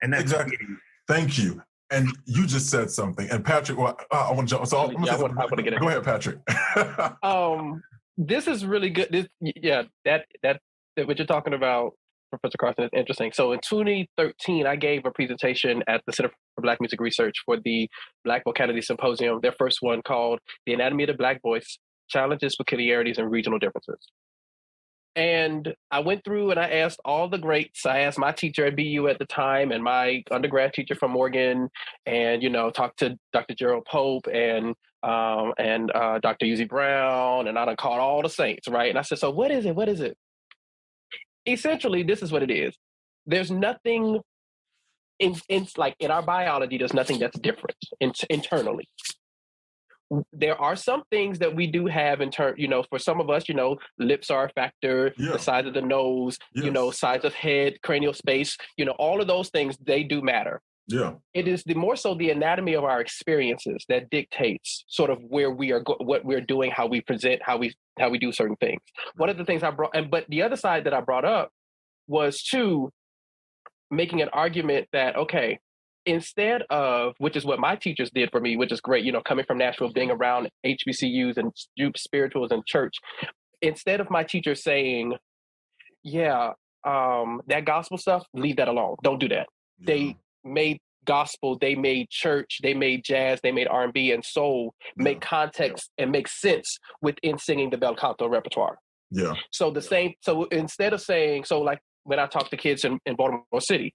And that's exactly. Thank you. And you just said something. And Patrick, well, I want to jump. So I want to get Go ahead, Patrick. This is really good. That what you're talking about, Professor Carson, is interesting. So in 2013, I gave a presentation at the Center for Black Music Research for the Black Vocality Symposium, their first one, called The Anatomy of the Black Voice, Challenges, Peculiarities, and Regional Differences. And I went through and I asked all the greats. I asked my teacher at BU at the time and my undergrad teacher from Morgan, and talked to Dr. Gerald Pope and Dr. Uzi Brown, and I done called all the saints, right? And I said, so what is it? What is it? Essentially, this is what it is. There's nothing in our biology. There's nothing that's different internally. There are some things that we do have in turn, for some of us, lips are a factor, the size of the nose, size of head, cranial space, all of those things, they do matter. Yeah. It is more so the anatomy of our experiences that dictates sort of where we are, what we're doing, how we present, how we do certain things. One of the things but the other side that I brought up was making an argument that, okay, instead of, which is what my teachers did for me, which is great, coming from Nashville, being around HBCUs and spirituals and church, instead of my teacher saying, that gospel stuff, leave that alone. Don't do that. Yeah. They made gospel, they made church, they made jazz, they made R&B and soul, make context and make sense within singing the bel canto repertoire. Yeah. So so instead of saying, like when I talk to kids in Baltimore City,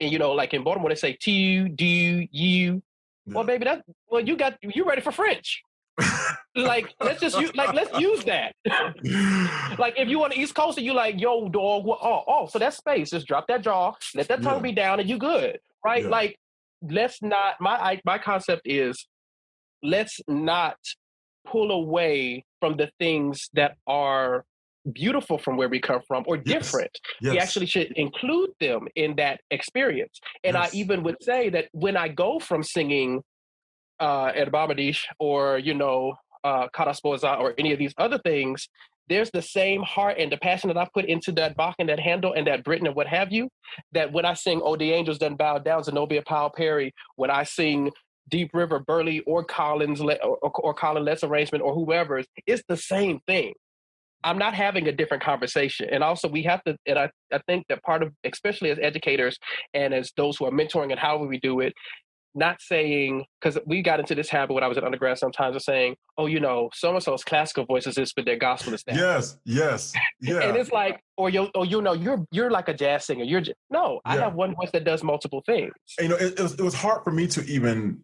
and like in Baltimore, they say "tu," "do," "you." Yeah. Well, baby, you ready for French? Like, let's use that. Like, if you on the East Coast and you like, yo, dog, so that's space. Just drop that jaw, let that tongue be down, and you good, right? Yeah. Like, let's not. My concept is, let's not pull away from the things that are beautiful from where we come from or different. Yes. We actually should include them in that experience. And I even would say that when I go from singing Erbamadish or Karaspoza or any of these other things, there's the same heart and the passion that I put into that Bach and that Handel and that Britten and what have you, that when I sing Oh the Angels Done Bowed Down, Zenobia Powell Perry, when I sing Deep River, Burley, or Collins or Colin Letts arrangement or whoever's, it's the same thing. I'm not having a different conversation. And also we have to, and I think that part of, especially as educators and as those who are mentoring and how we do it, not saying, because we got into this habit when I was an undergrad sometimes of saying, so-and-so's classical voice is this, but their gospel is that. Yes. Yeah. And it's like, you're like a jazz singer. I have one voice that does multiple things. It was hard for me to even,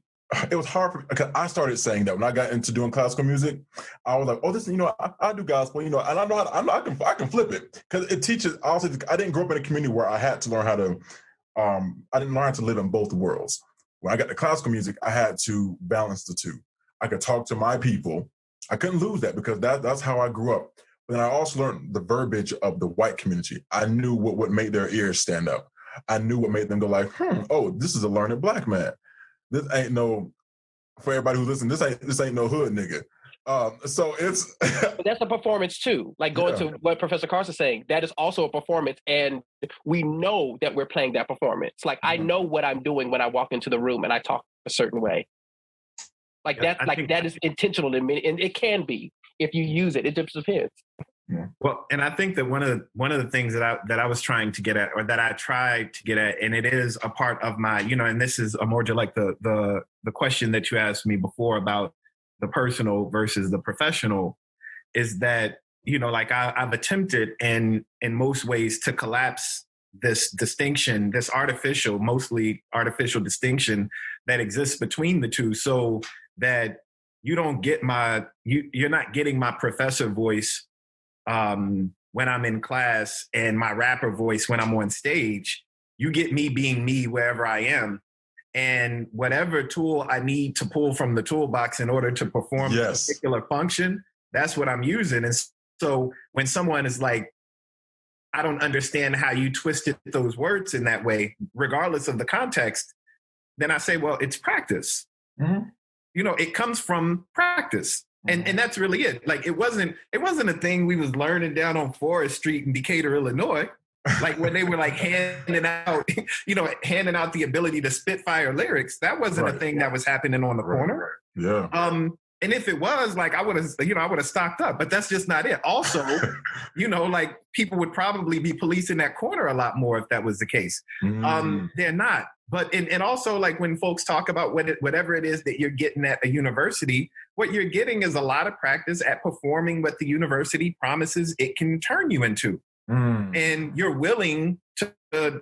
because I started saying that when I got into doing classical music, I was like, oh, this, I do gospel, and I know I can flip it because it teaches. Also, I didn't grow up in a community where I had to learn how to, I didn't learn how to live in both worlds. When I got to classical music, I had to balance the two. I could talk to my people. I couldn't lose that because that's how I grew up. But then I also learned the verbiage of the white community. I knew what made their ears stand up. I knew what made them go like, this is a learned black man. This ain't for everybody who listens, this ain't no hood nigga. So it's... But that's a performance too. Like going to what Professor Carson's saying, that is also a performance. And we know that we're playing that performance. Like I know what I'm doing when I walk into the room and I talk a certain way. Like that is intentional in me. And it can be if you use it. It just depends. Yeah. Well, and I think that one of the things that I was trying to get at, or that I tried to get at, and it is a part of my, and this is Emorja, like the question that you asked me before about the personal versus the professional, is that, like I've attempted in most ways to collapse this distinction, this mostly artificial distinction that exists between the two, so that you're not getting my professor voice when I'm in class and my rapper voice when I'm on stage. You get me being me wherever I am. And whatever tool I need to pull from the toolbox in order to perform a particular function, that's what I'm using. And so when someone is like, I don't understand how you twisted those words in that way, regardless of the context, then I say, well, it's practice. Mm-hmm. It comes from practice. And that's really it. Like it wasn't a thing we was learning down on Forest Street in Decatur, Illinois. Like when they were like handing out, handing out the ability to spit fire lyrics. That wasn't a thing that was happening on the corner. Yeah. And if it was, like, I would have stocked up, but that's just not it. Also, like people would probably be policing that corner a lot more if that was the case. They're not. But and also, like, when folks talk about whatever it is that you're getting at a university, what you're getting is a lot of practice at performing what the university promises it can turn you into. And you're willing to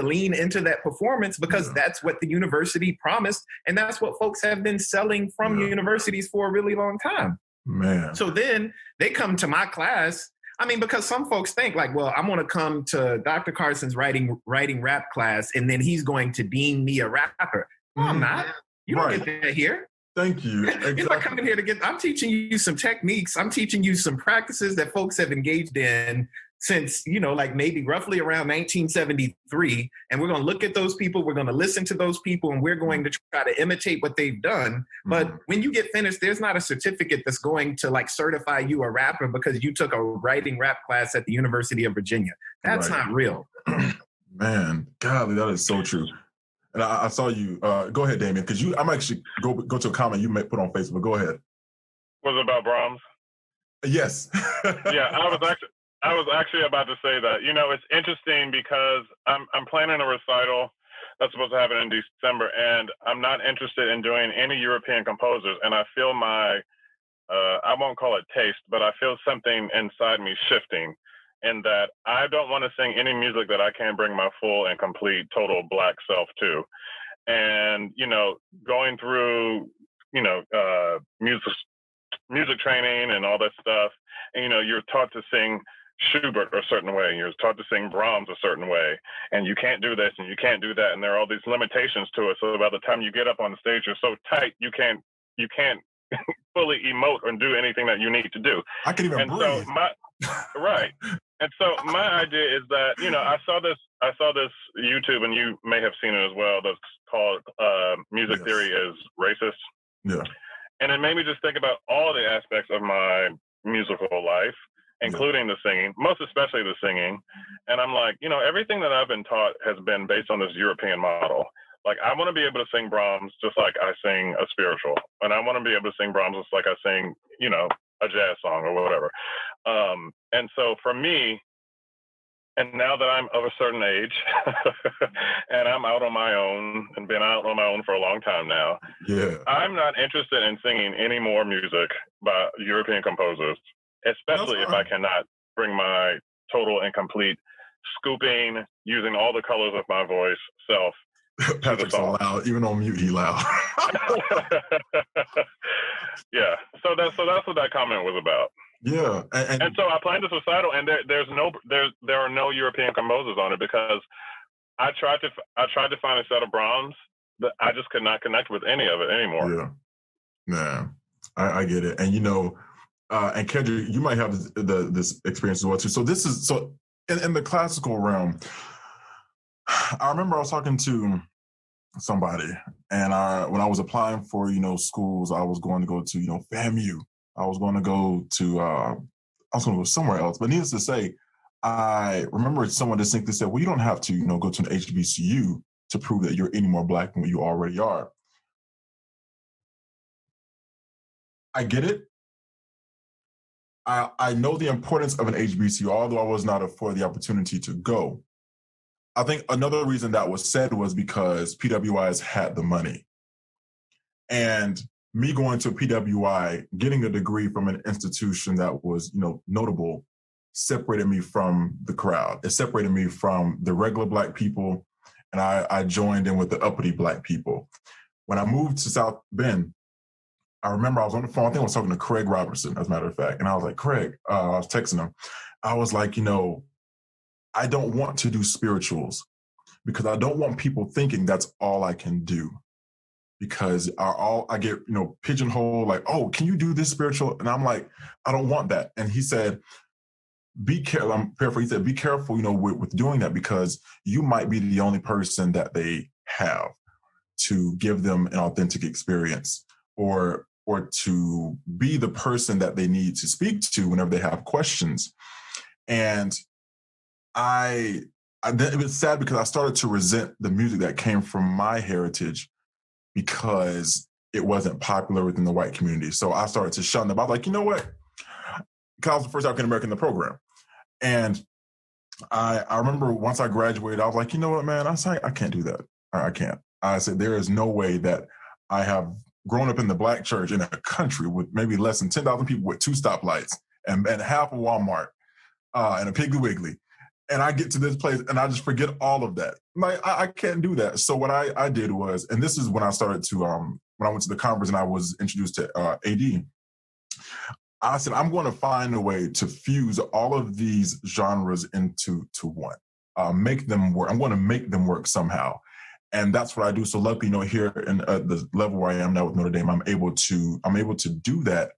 lean into that performance because that's what the university promised, and that's what folks have been selling from universities for a really long time. Man. So then they come to my class. I mean, because some folks think like, well, I'm going to come to Dr. Carson's writing rap class, and then he's going to deem me a rapper. No, I'm not. You don't get that here. Thank you. Exactly. You're not coming here I'm teaching you some techniques. I'm teaching you some practices that folks have engaged in since, like maybe roughly around 1973. And we're going to look at those people. We're going to listen to those people, and we're going to try to imitate what they've done. But when you get finished, there's not a certificate that's going to like certify you a rapper because you took a writing rap class at the University of Virginia. That's not real. Man, golly, that is so true. And I saw you. Go ahead, Damien, because I'm actually go to a comment you may put on Facebook. Go ahead. Was it about Brahms? Yes. Yeah, I was actually about to say that. It's interesting because I'm planning a recital that's supposed to happen in December, and I'm not interested in doing any European composers. And I feel I won't call it taste, but I feel something inside me shifting, in that I don't want to sing any music that I can't bring my full and complete total Black self to. And, going through, music training and all that stuff, and, you're taught to sing Schubert a certain way, and you're taught to sing Brahms a certain way, and you can't do this and you can't do that, and there are all these limitations to it. So by the time you get up on the stage, you're so tight you can't fully emote or do anything that you need to do. I can even breathe. And so my idea is that, I saw this YouTube, and you may have seen it as well, that's called Music Theory is Racist. Yeah. And it made me just think about all the aspects of my musical life, including the singing, most especially the singing. And I'm like, everything that I've been taught has been based on this European model. Like, I want to be able to sing Brahms just like I sing a spiritual. And I want to be able to sing Brahms just like I sing, a jazz song or whatever. And so for me, and now that I'm of a certain age and I'm out on my own and been out on my own for a long time now, I'm not interested in singing any more music by European composers, especially if I cannot bring my total and complete scooping, using all the colors of my voice self. Patrick's so loud, even on mute, he loud. Yeah, so that's what that comment was about. Yeah, and so I planned this recital, and there are no European composers on it because I tried to find a set of Brahms, but I just could not connect with any of it anymore. Yeah, I get it, and and Kedrick, you might have this experience as well too. So this is in the classical realm. I remember I was talking to somebody, and when I was applying for schools, I was going to go to FAMU. I was going to go somewhere else. But needless to say, I remember someone distinctly said, "Well, you don't have to go to an HBCU to prove that you're any more Black than what you already are." I get it. I know the importance of an HBCU, although I was not afforded the opportunity to go. I think another reason that was said was because PWIs had the money. And me going to PWI, getting a degree from an institution that was, notable, separated me from the crowd. It separated me from the regular Black people, and I joined in with the uppity Black people. When I moved to South Bend, I remember I was on the phone. I think I was talking to Craig Roberson, as a matter of fact. And I was like, Craig, I was texting him. I was like, I don't want to do spirituals because I don't want people thinking that's all I can do. Because I get, pigeonholed, like, oh, can you do this spiritual? And I'm like, I don't want that. And he said, be careful. I'm paraphrasing. He said, be careful, with doing that, because you might be the only person that they have to give them an authentic experience, or to be the person that they need to speak to whenever they have questions. And it was sad because I started to resent the music that came from my heritage because it wasn't popular within the white community. So I started to shun them. I was like, you know what? Because I was the first African American in the program. And I remember once I graduated, I was like, you know what, man? I said, I can't do that. I can't. I said, there is no way that I have grown up in the black church in a country with maybe less than 10,000 people with 2 stoplights and half a Walmart and a Piggly Wiggly. And I get to this place and I just forget all of that. Like, I can't do that. So what I did was, and this is when I started to, when I went to the conference and I was introduced to AD, I said, I'm going to find a way to fuse all of these genres into one, make them work. I'm going to make them work somehow. And that's what I do. So luckily, here in the level where I am now with Notre Dame, I'm able to do that.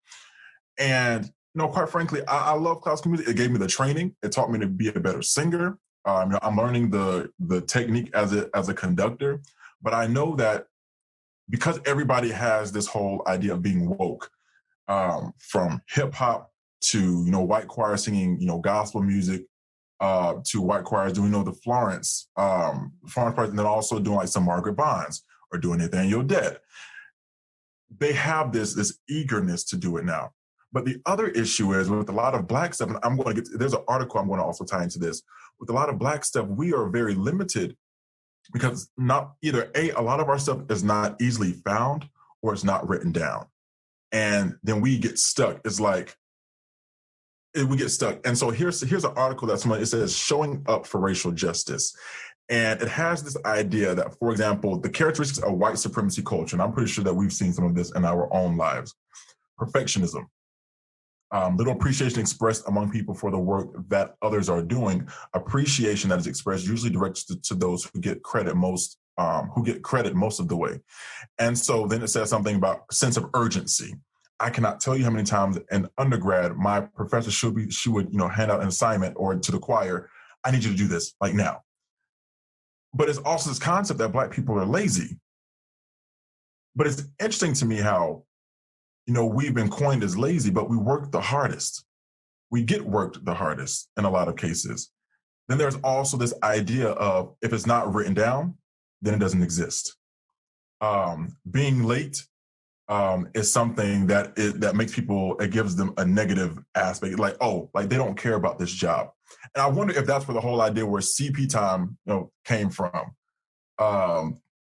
And, quite frankly, I love classical music. It gave me the training. It taught me to be a better singer. I'm learning the technique as a conductor. But I know that because everybody has this whole idea of being woke, from hip hop to, white choir singing, gospel music, to white choirs doing, the Florence part, and then also doing like some Margaret Bonds or doing Nathaniel Dett. They have this eagerness to do it now. But the other issue is with a lot of black stuff, and there's an article I'm going to also tie into this. With a lot of black stuff, we are very limited because not either a lot of our stuff is not easily found or it's not written down. And then we get stuck. It's like, we get stuck. And so here's an article it says showing up for racial justice. And it has this idea that, for example, the characteristics of white supremacy culture, and I'm pretty sure that we've seen some of this in our own lives. Perfectionism, little appreciation expressed among people for the work that others are doing. Appreciation that is expressed usually directs to those who get credit most of the way. And so then it says something about sense of urgency. I cannot tell you how many times in undergrad, my professor she would hand out an assignment or to the choir, I need you to do this like now. But it's also this concept that black people are lazy. But it's interesting to me how, we've been coined as lazy, but we work the hardest. We get worked the hardest in a lot of cases. Then there's also this idea of if it's not written down, then it doesn't exist. Being late is something that makes people, it gives them a negative aspect, like they don't care about this job. And I wonder if that's where the whole idea where CP time came from.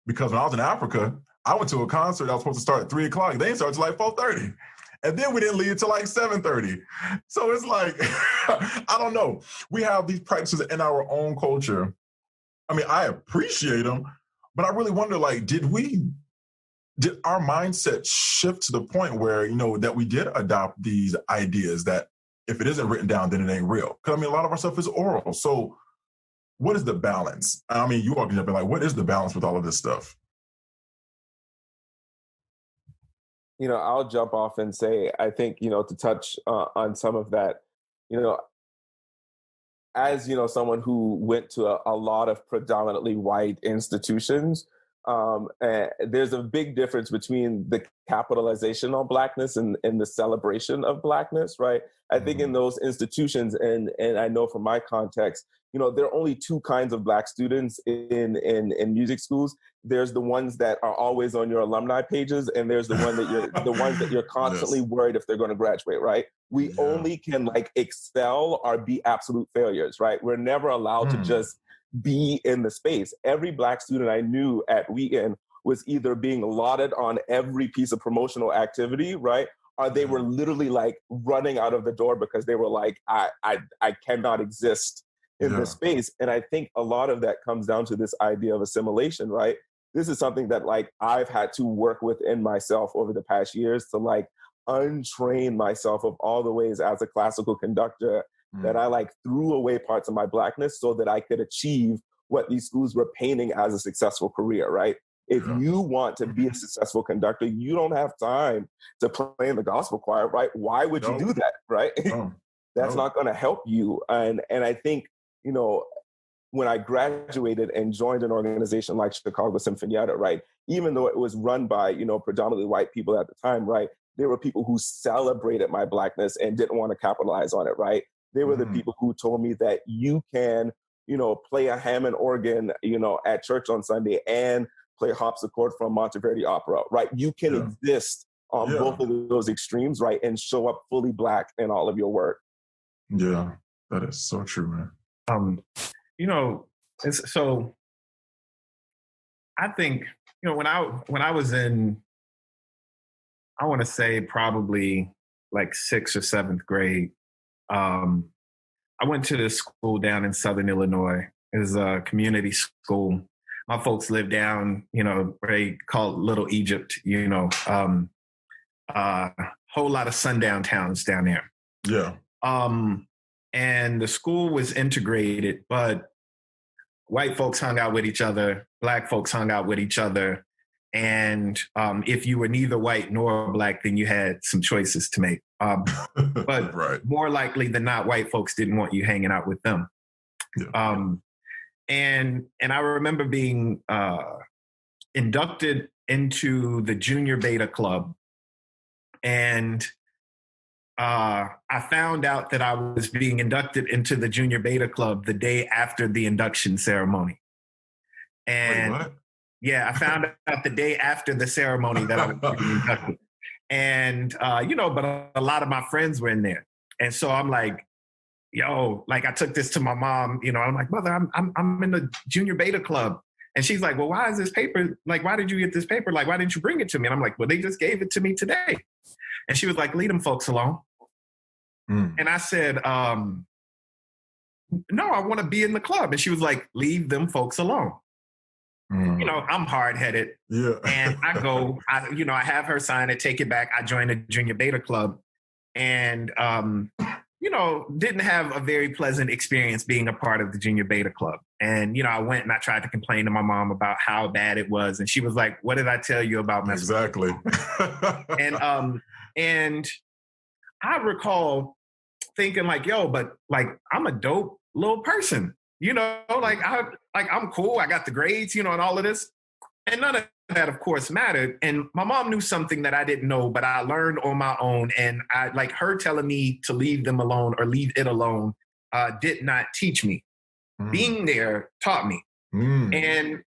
Because when I was in Africa, I went to a concert that was supposed to start at 3:00. They didn't start till like 4:30. And then we didn't leave till like 7:30. So it's like, I don't know. We have these practices in our own culture. I mean, I appreciate them, but I really wonder, did our mindset shift to the point where, that we did adopt these ideas that if it isn't written down, then it ain't real? Because, a lot of our stuff is oral. So what is the balance? You all can jump in, what is the balance with all of this stuff? I'll jump off and say, I think, to touch on some of that, as, someone who went to a lot of predominantly white institutions, there's a big difference between the capitalization on Blackness and the celebration of Blackness, right? I think in those institutions, and I know from my context, there are only 2 kinds of Black students in music schools. There's the ones that are always on your alumni pages, and there's the ones that you're constantly worried if they're going to graduate, right? We only can excel or be absolute failures, right? We're never allowed to just be in the space. Every Black student I knew at Wheaton was either being lauded on every piece of promotional activity, right? Or they were literally running out of the door because they were like, I cannot exist in this space. And I think a lot of that comes down to this idea of assimilation, right? This is something that I've had to work within myself over the past years to untrain myself of all the ways as a classical conductor that I threw away parts of my Blackness so that I could achieve what these schools were painting as a successful career, right? If you want to be a successful conductor, you don't have time to play in the gospel choir, right? Why would you do that, right? That's not going to help you. And I think, when I graduated and joined an organization like Chicago Sinfonietta, right, even though it was run by, predominantly white people at the time, right, there were people who celebrated my Blackness and didn't want to capitalize on it, right? They were the people who told me that you can play a Hammond organ, at church on Sunday and play harpsichord from Monteverdi opera, right? You can exist on both of those extremes, right? And show up fully Black in all of your work. Yeah, that is so true, man. So I think, when I was in, I want to say probably like 6th or 7th grade, I went to this school down in Southern Illinois. It was a community school. My folks lived down, where they call it Little Egypt, whole lot of sundown towns down there. Yeah. And the school was integrated, but white folks hung out with each other, Black folks hung out with each other. And if you were neither white nor Black, then you had some choices to make. But more likely than not, white folks didn't want you hanging out with them. Yeah. And I remember being inducted into the Junior Beta Club. And I found out that I was being inducted into the Junior Beta Club the day after the induction ceremony. And wait, what? Yeah, I found out the day after the ceremony that I was being inducted. And, but a lot of my friends were in there. And so I'm like, I took this to my mom, I'm like, Mother, I'm in the Junior Beta Club. And she's like, well, why is this paper? Like, why did you get this paper? Like, why didn't you bring it to me? And I'm like, well, they just gave it to me today. And she was like, leave them folks alone. And I said, no, I want to be in the club. And she was like, leave them folks alone. I'm hard-headed. Yeah. And I go, I have her sign it, take it back. I joined the Junior Beta Club and, didn't have a very pleasant experience being a part of the Junior Beta Club. And, I went and I tried to complain to my mom about how bad it was. And she was like, what did I tell you about messing? Exactly. And I recall thinking like, but like, I'm a dope little person. I'm cool. I got the grades, and all of this. And none of that, of course, mattered. And my mom knew something that I didn't know, but I learned on my own. And I like her telling me to leave them alone or leave it alone did not teach me. Being there taught me. And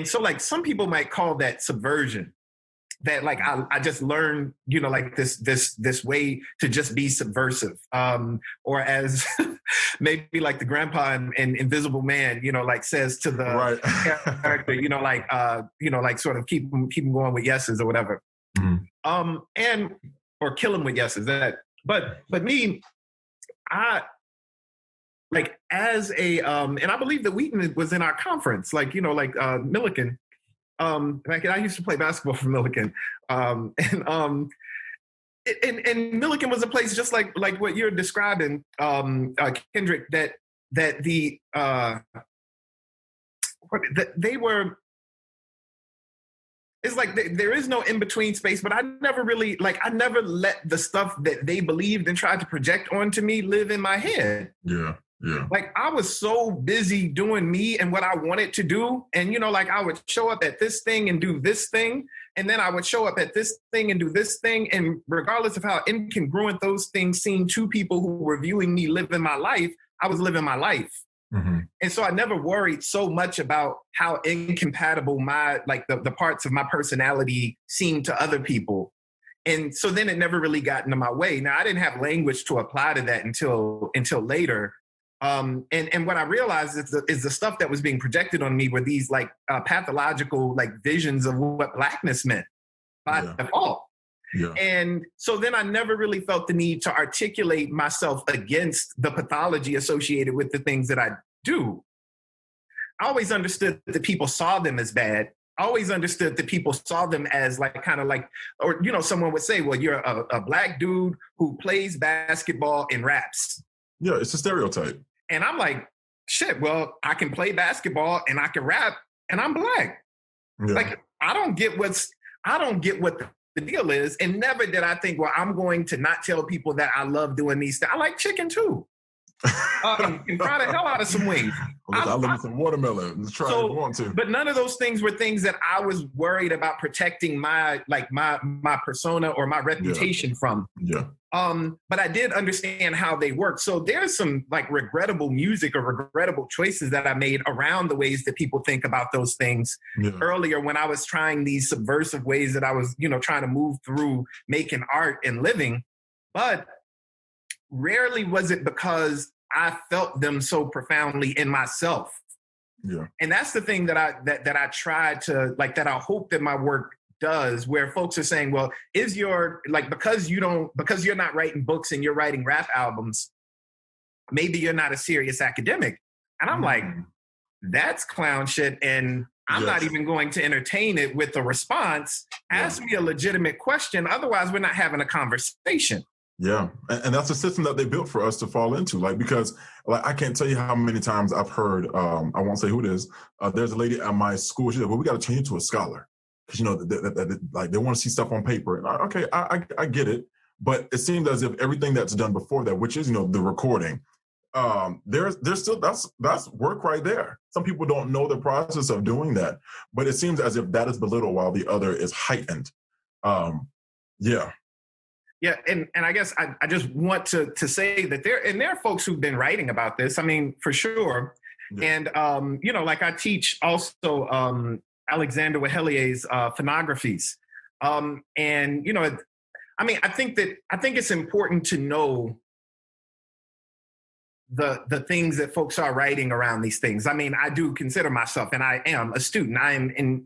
so like some people might call that subversion. That like I just learned, like this way to just be subversive, or as maybe like the grandpa in Invisible Man, like says to the character, like sort of keep him going with yeses or whatever, and or kill him with yeses. But me, I like as a and I believe that Wheaton was in our conference, like Milliken. Like I used to play basketball for Milliken, and Milliken was a place just like what you're describing, Kedrick. That they were. It's like there is no in between space, but I never really I never let the stuff that they believed and tried to project onto me live in my head. Yeah. Yeah. Like I was so busy doing me and what I wanted to do. And, I would show up at this thing and do this thing. And then I would show up at this thing and do this thing. And regardless of how incongruent those things seemed to people who were viewing me living my life, I was living my life. And so I never worried so much about how incompatible my, the parts of my personality seemed to other people. And so then it never really got into my way. Now I didn't have language to apply to that until later. And what I realized is the stuff that was being projected on me were these pathological visions of what Blackness meant by default. Yeah. And so then I never really felt the need to articulate myself against the pathology associated with the things that I do. I always understood that people saw them as bad. I always understood that people saw them as someone would say, well, you're a Black dude who plays basketball and raps. Yeah, it's a stereotype. And I'm like, shit, well, I can play basketball and I can rap and I'm Black. Yeah. I don't get what the deal is. And never did I think, well, I'm going to not tell people that I love doing these things. I like chicken too. Can fry the hell out of some wings. I live with some watermelon. Let's try if you want to. But none of those things were things that I was worried about protecting my persona or my reputation from. Yeah. But I did understand how they work. So there's some like regrettable music or regrettable choices that I made around the ways that people think about those things earlier when I was trying these subversive ways that I was, trying to move through making art and living. But rarely was it because I felt them so profoundly in myself. Yeah. And that's the thing that I tried to like, that I hope that my work does, where folks are saying, well, is your like, because you're not writing books and you're writing rap albums, maybe you're not a serious academic. And I'm like, that's clown shit. And I'm not even going to entertain it with a response. Ask me a legitimate question. Otherwise, we're not having a conversation. Yeah. And that's a system that they built for us to fall into. Like, because like, I can't tell you how many times I've heard, I won't say who it is. There's a lady at my school. She's like, well, we got to change it to a scholar. Because, like they want to see stuff on paper. And I get it. But it seems as if everything that's done before that, which is, the recording, there's still, that's work right there. Some people don't know the process of doing that. But it seems as if that is belittled while the other is heightened. Yeah, and I guess I just want to say that there are folks who've been writing about this. I mean, for sure. Yeah. And like I teach also Alexander Wahelier's phonographies. And I think it's important to know the things that folks are writing around these things. I mean, I do consider myself, and I am a student. I am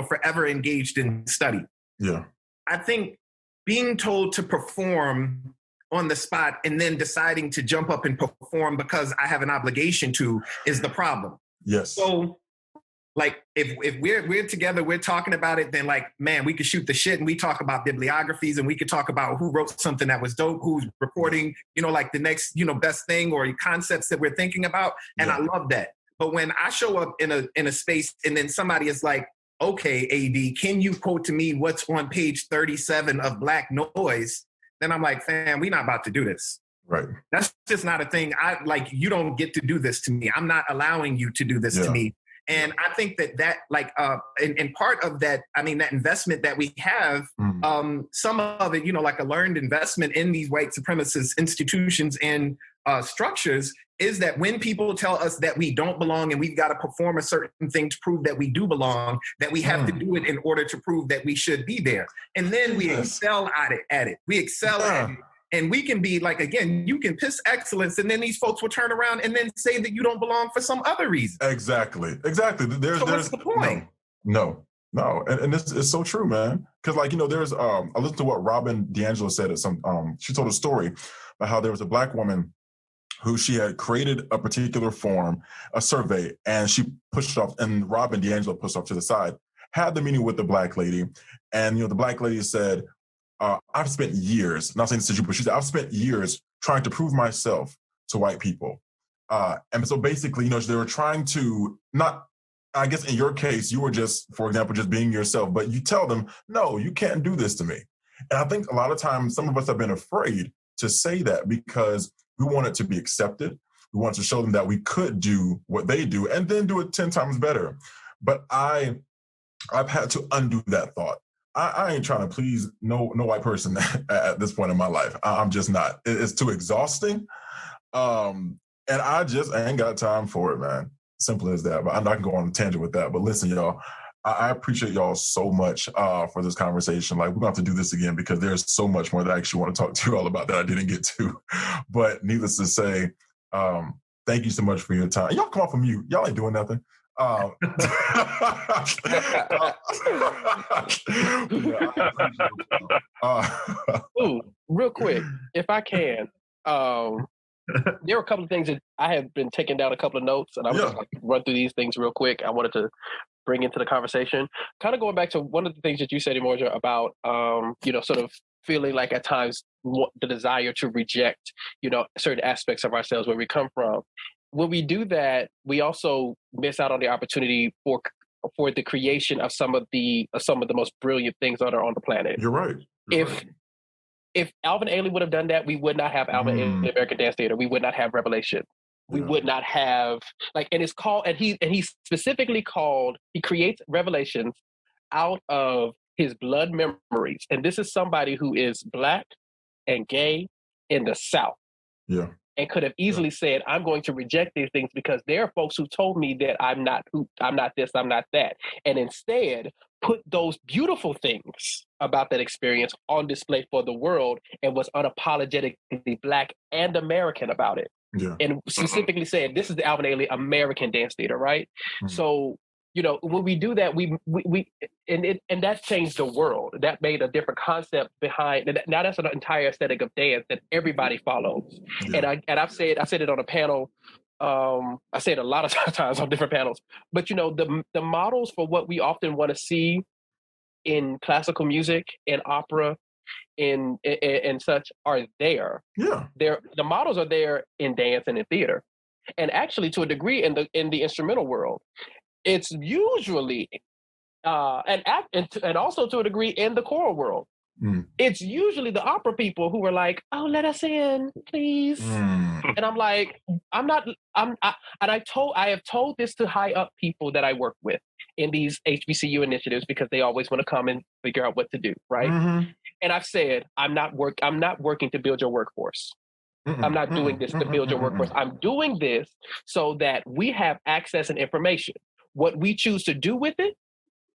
forever engaged in study. Yeah. I think being told to perform on the spot and then deciding to jump up and perform because I have an obligation to is the problem. Yes. So like if we're together, we're talking about it, then like, man, we could shoot the shit and we talk about bibliographies and we could talk about who wrote something that was dope, who's recording, like the next, best thing or concepts that we're thinking about. And I love that. But when I show up in a space and then somebody is like, okay, AD, can you quote to me what's on page 37 of Black Noise? Then I'm like, fam, we're not about to do this. Right. That's just not a thing. You don't get to do this to me. I'm not allowing you to do this to me. And I think that and part of that, I mean, that investment that we have, some of it, like a learned investment in these white supremacist institutions and structures is that when people tell us that we don't belong and we've got to perform a certain thing to prove that we do belong, that we have to do it in order to prove that we should be there. And then we excel at it. We excel at it. And we can be like, again, you can piss excellence and then these folks will turn around and then say that you don't belong for some other reason. Exactly. What's the point? No. And this is so true, man. Because there's, I listened to what Robin DiAngelo said at she told a story about how there was a Black woman who she had created a particular form, a survey, and she pushed it off, and Robin DiAngelo pushed off to the side, had the meeting with the Black lady, and the Black lady said, I've spent years, not saying this is you, but she said, I've spent years trying to prove myself to white people. And so basically, they were trying to I guess in your case, you were just, for example, just being yourself, but you tell them, no, you can't do this to me. And I think a lot of times some of us have been afraid to say that because we want it to be accepted. We want to show them that we could do what they do and then do it 10 times better. But I've had to undo that thought. I ain't trying to please no white person at this point in my life. I'm just not. It's too exhausting. And I ain't got time for it, man. Simple as that. But I'm not going to go on a tangent with that. But listen, y'all, I appreciate y'all so much for this conversation. Like, we're going to have to do this again because there's so much more that I actually want to talk to you all about that I didn't get to. But needless to say, thank you so much for your time. Y'all come off of mute. Y'all ain't doing nothing. Ooh, real quick, if I can, there are a couple of things that I have been taking down a couple of notes, and I'm just going to run through these things real quick. I wanted to bring into the conversation, kind of going back to one of the things that you said, Emorja, about sort of feeling like at times the desire to reject certain aspects of ourselves where we come from. When we do that, we also miss out on the opportunity for the creation of some of the most brilliant things that are on the planet. You're right. If if Alvin Ailey would have done that, we would not have Alvin Ailey American Dance Theater. We would not have Revelation. We would not have and it's called, and he specifically called, he creates Revelations out of his blood memories. And this is somebody who is Black and gay in the South. Yeah. And could have easily said, I'm going to reject these things because there are folks who told me that I'm not this, I'm not that. And instead put those beautiful things about that experience on display for the world and was unapologetically Black and American about it. Yeah. And specifically said, this is the Alvin Ailey American Dance Theater, right? So, you know, when we do that, and that changed the world. That made a different concept behind. And now that's an entire aesthetic of dance that everybody follows. Yeah. And I said it on a panel. I said a lot of times on different panels. But you know, the models for what we often want to see in classical music, in opera, in such are there. Yeah, the models are there in dance and in theater, and actually to a degree in the instrumental world. It's usually, and also to a degree in the choral world. It's usually the opera people who are like, "Oh, let us in, please." And I'm like, I have told this to high up people that I work with in these HBCU initiatives because they always want to come and figure out what to do, right? And I've said, I'm not working to build your workforce. I'm not doing this to build your workforce. I'm doing this so that we have access and information. What we choose to do with it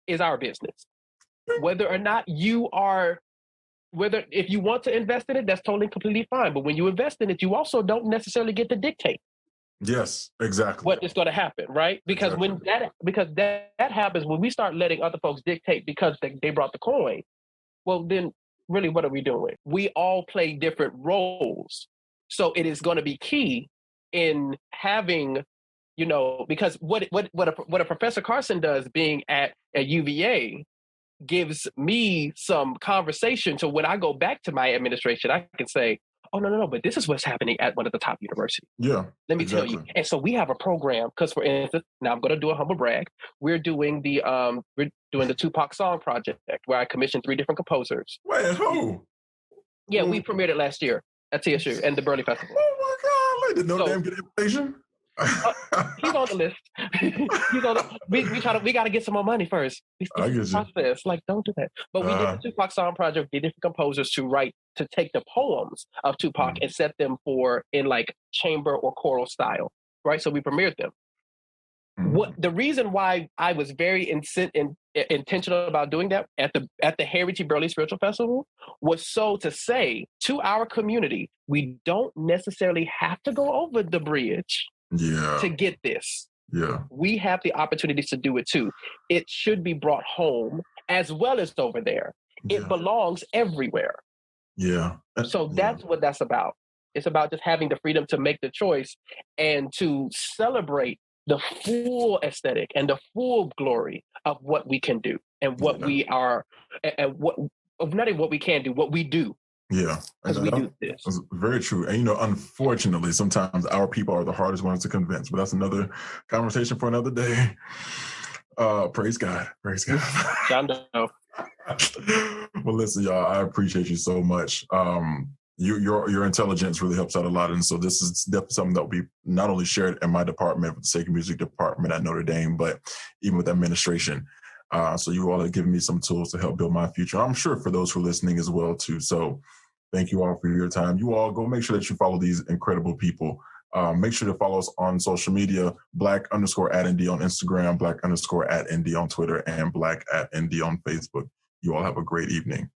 is our business. Whether or not if you want to invest in it, that's totally completely fine. But when you invest in it, you also don't necessarily get to dictate. Yes, exactly. What is going to happen, right? Because that happens when we start letting other folks dictate because they brought the coin. Well, then really, what are we doing? We all play different roles. So it is going to be key in having, you know, because what a Professor Carson does being at UVA gives me some conversation to when I go back to my administration, I can say, oh, no, but this is what's happening at one of the top universities. Yeah. Let me tell you. And so we have a program, because for instance, now I'm going to do a humble brag. We're doing the Tupac song project where I commissioned 3 different composers. Wait, who? Yeah, we premiered it last year at TSU and the Burley Festival. Oh my God! Like, did Notre Dame get invitation? He's on the list. We got to get some more money first. I get you. Process. Like, don't do that. But we did the Tupac song project. We did different composers to take the poems of Tupac and set them in like chamber or choral style, right? So we premiered them. What the reason why I was very intentional about doing that at the Harry T. Burley Spiritual Festival was so to say to our community, we don't necessarily have to go over the bridge to get this. Yeah. We have the opportunities to do it too. It should be brought home as well as over there. It belongs everywhere. Yeah. So that's what that's about. It's about just having the freedom to make the choice and to celebrate the full aesthetic and the full glory of what we can do and what we are, and not even what we can do, what we do. Yeah. Because we do this. That's very true. And, you know, unfortunately, sometimes our people are the hardest ones to convince, but that's another conversation for another day. Praise God. Praise God. John Doe. Well, listen, y'all, I appreciate you so much. Your intelligence really helps out a lot. And so this is definitely something that will be not only shared in my department, with the Sacred Music Department at Notre Dame, but even with administration. So you all have given me some tools to help build my future. I'm sure for those who are listening as well, too. So thank you all for your time. You all go make sure that you follow these incredible people. Make sure to follow us on social media, Black_@ND on Instagram, Black_@ND on Twitter, and Black@ND on Facebook. You all have a great evening.